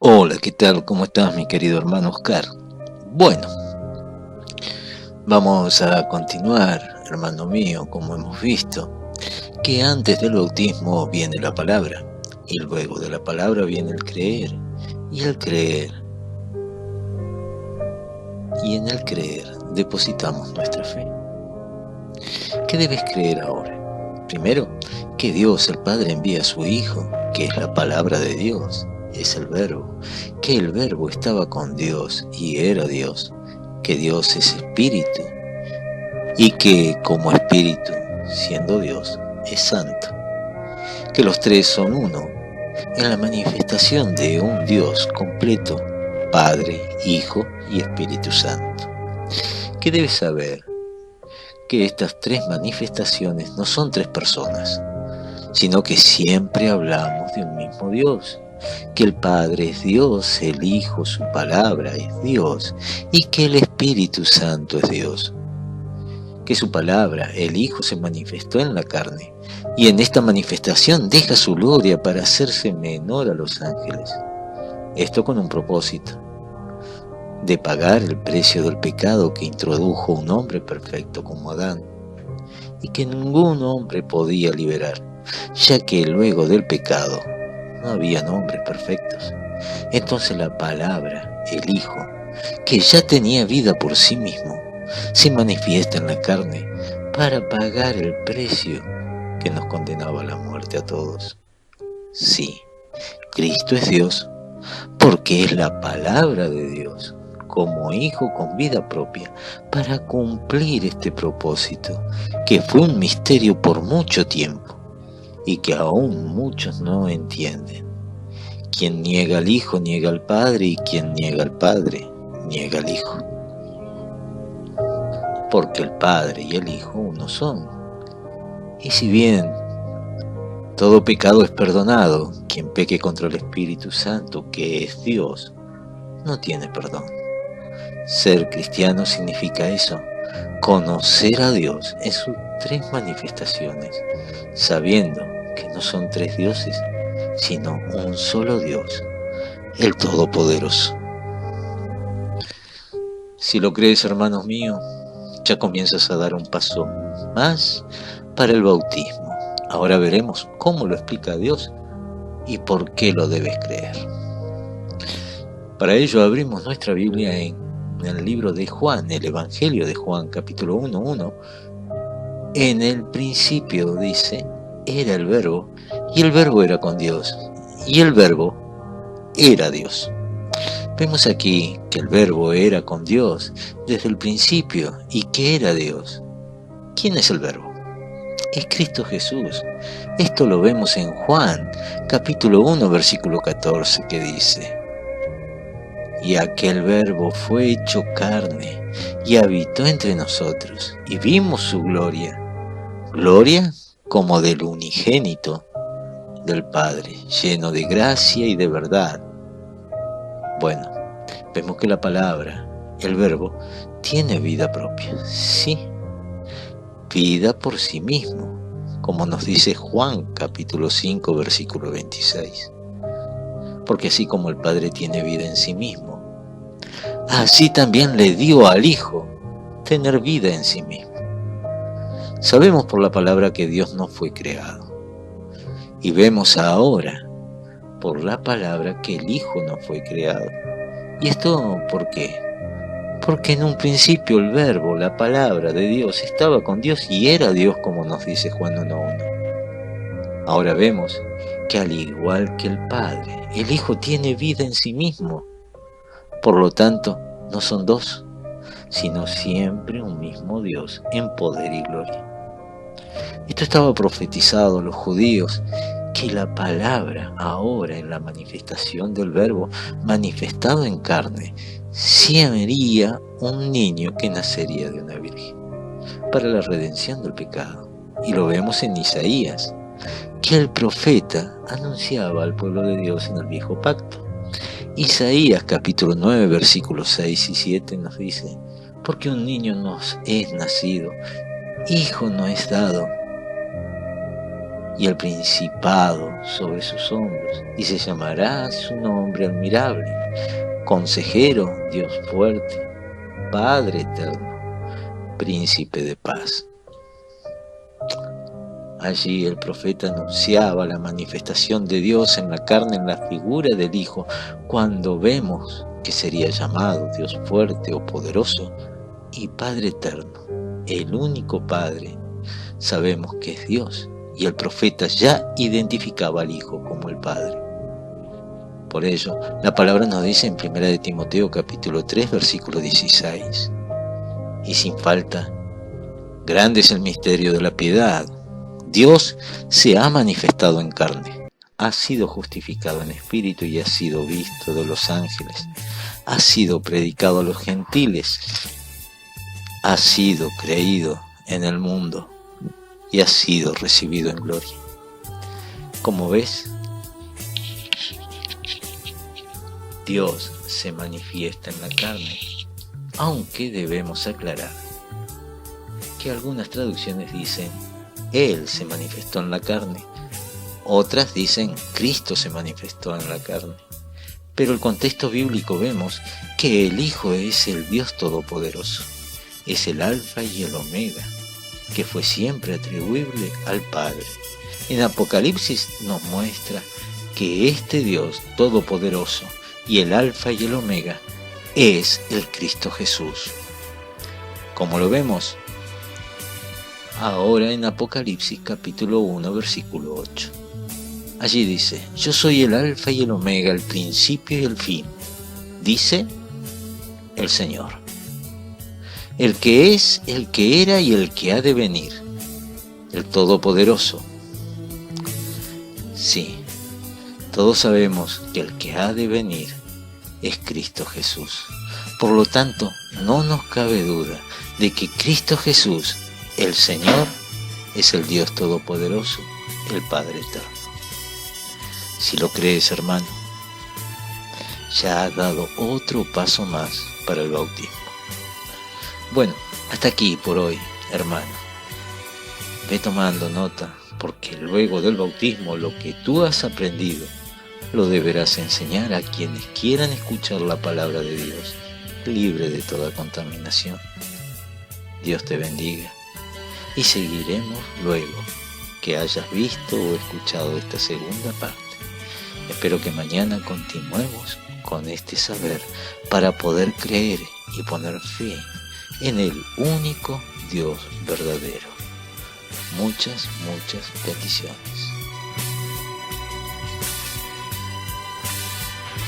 Hola, ¿qué tal? ¿Cómo estás, mi querido hermano Oscar? Bueno, vamos a continuar, hermano mío, como hemos visto, que antes del bautismo viene la palabra, y luego de la palabra viene el creer, y el creer, y en el creer depositamos nuestra fe. ¿Qué debes creer ahora? Primero, que Dios el Padre envía a su Hijo, que es la palabra de Dios, es el Verbo, que el Verbo estaba con Dios y era Dios, que Dios es espíritu y que como espíritu, siendo Dios, es santo, que los tres son uno en la manifestación de un Dios completo, Padre, Hijo y Espíritu Santo. Que debes saber que estas tres manifestaciones no son tres personas, sino que siempre hablamos de un mismo Dios, que el Padre es Dios, el Hijo, su palabra es Dios, y que el Espíritu Santo es Dios. Que su palabra, el Hijo, se manifestó en la carne, y en esta manifestación deja su gloria para hacerse menor a los ángeles. Esto con un propósito, de pagar el precio del pecado que introdujo un hombre perfecto como Adán, y que ningún hombre podía liberar, ya que luego del pecado no habían hombres perfectos. Entonces la palabra, el Hijo, que ya tenía vida por sí mismo, se manifiesta en la carne para pagar el precio que nos condenaba a la muerte a todos. Sí, Cristo es Dios, porque es la palabra de Dios, como Hijo con vida propia, para cumplir este propósito, que fue un misterio por mucho tiempo, y que aún muchos no entienden. Quien niega al Hijo niega al Padre, y quien niega al Padre niega al Hijo. Porque el Padre y el Hijo uno son. Y si bien todo pecado es perdonado, quien peque contra el Espíritu Santo, que es Dios, no tiene perdón. Ser cristiano significa eso, conocer a Dios en sus tres manifestaciones, sabiendo que no son tres dioses, sino un solo Dios, el Todopoderoso. Si lo crees, hermanos míos, ya comienzas a dar un paso más para el bautismo. Ahora veremos cómo lo explica Dios y por qué lo debes creer. Para ello abrimos nuestra Biblia en el libro de Juan, el Evangelio de Juan, capítulo 1:1. En el principio, dice, era el Verbo, y el Verbo era con Dios, y el Verbo era Dios. Vemos aquí que el Verbo era con Dios desde el principio y que era Dios. ¿Quién es el Verbo? Es Cristo Jesús. Esto lo vemos en Juan, capítulo 1, versículo 14, que dice: y aquel Verbo fue hecho carne y habitó entre nosotros, y vimos su gloria, gloria como del unigénito del Padre, lleno de gracia y de verdad. Bueno, vemos que la palabra, el Verbo, tiene vida propia, sí, vida por sí mismo, como nos dice Juan capítulo 5 versículo 26. Porque así como el Padre tiene vida en sí mismo, así también le dio al Hijo tener vida en sí mismo. Sabemos por la palabra que Dios no fue creado, y vemos ahora por la palabra que el Hijo no fue creado. ¿Y esto por qué? Porque en un principio el Verbo, la palabra de Dios, estaba con Dios y era Dios, como nos dice Juan 1:1. Ahora vemos que al igual que el Padre, el Hijo tiene vida en sí mismo. Por lo tanto, no son dos, sino siempre un mismo Dios en poder y gloria. Esto estaba profetizado a los judíos, que la palabra ahora en la manifestación del Verbo manifestado en carne sería un niño que nacería de una virgen para la redención del pecado. Y lo vemos en Isaías, que el profeta anunciaba al pueblo de Dios en el viejo pacto. Isaías capítulo 9 versículos 6 y 7 nos dice: porque un niño nos es nacido, hijo no es dado, y el principado sobre sus hombros, y se llamará su nombre admirable, Consejero, Dios fuerte, Padre eterno, Príncipe de paz. Allí el profeta anunciaba la manifestación de Dios en la carne, en la figura del Hijo, cuando vemos que sería llamado Dios fuerte o poderoso y Padre eterno, el único Padre. Sabemos que es Dios, y el profeta ya identificaba al Hijo como el Padre. Por ello, la palabra nos dice en 1 de Timoteo capítulo 3, versículo 16, y sin falta, grande es el misterio de la piedad. Dios se ha manifestado en carne, ha sido justificado en espíritu y ha sido visto de los ángeles, ha sido predicado a los gentiles, ha sido creído en el mundo y ha sido recibido en gloria. Como ves, Dios se manifiesta en la carne, aunque debemos aclarar que algunas traducciones dicen Él se manifestó en la carne, otras dicen Cristo se manifestó en la carne. Pero el contexto bíblico vemos que el Hijo es el Dios Todopoderoso, es el Alfa y el Omega, que fue siempre atribuible al Padre. En Apocalipsis nos muestra que este Dios Todopoderoso y el Alfa y el Omega es el Cristo Jesús. Como lo vemos ahora en Apocalipsis capítulo 1 versículo 8. Allí dice, yo soy el Alfa y el Omega, el principio y el fin, dice el Señor. El que es, el que era y el que ha de venir, el Todopoderoso. Sí, todos sabemos que el que ha de venir es Cristo Jesús. Por lo tanto, no nos cabe duda de que Cristo Jesús, el Señor, es el Dios Todopoderoso, el Padre Eterno. Si lo crees, hermano, ya has dado otro paso más para el bautismo. Bueno, hasta aquí por hoy, hermano. Ve tomando nota, porque luego del bautismo lo que tú has aprendido lo deberás enseñar a quienes quieran escuchar la palabra de Dios, libre de toda contaminación. Dios te bendiga y seguiremos luego que hayas visto o escuchado esta segunda parte. Espero que mañana continuemos con este saber para poder creer y poner fe en el único Dios verdadero. Muchas bendiciones.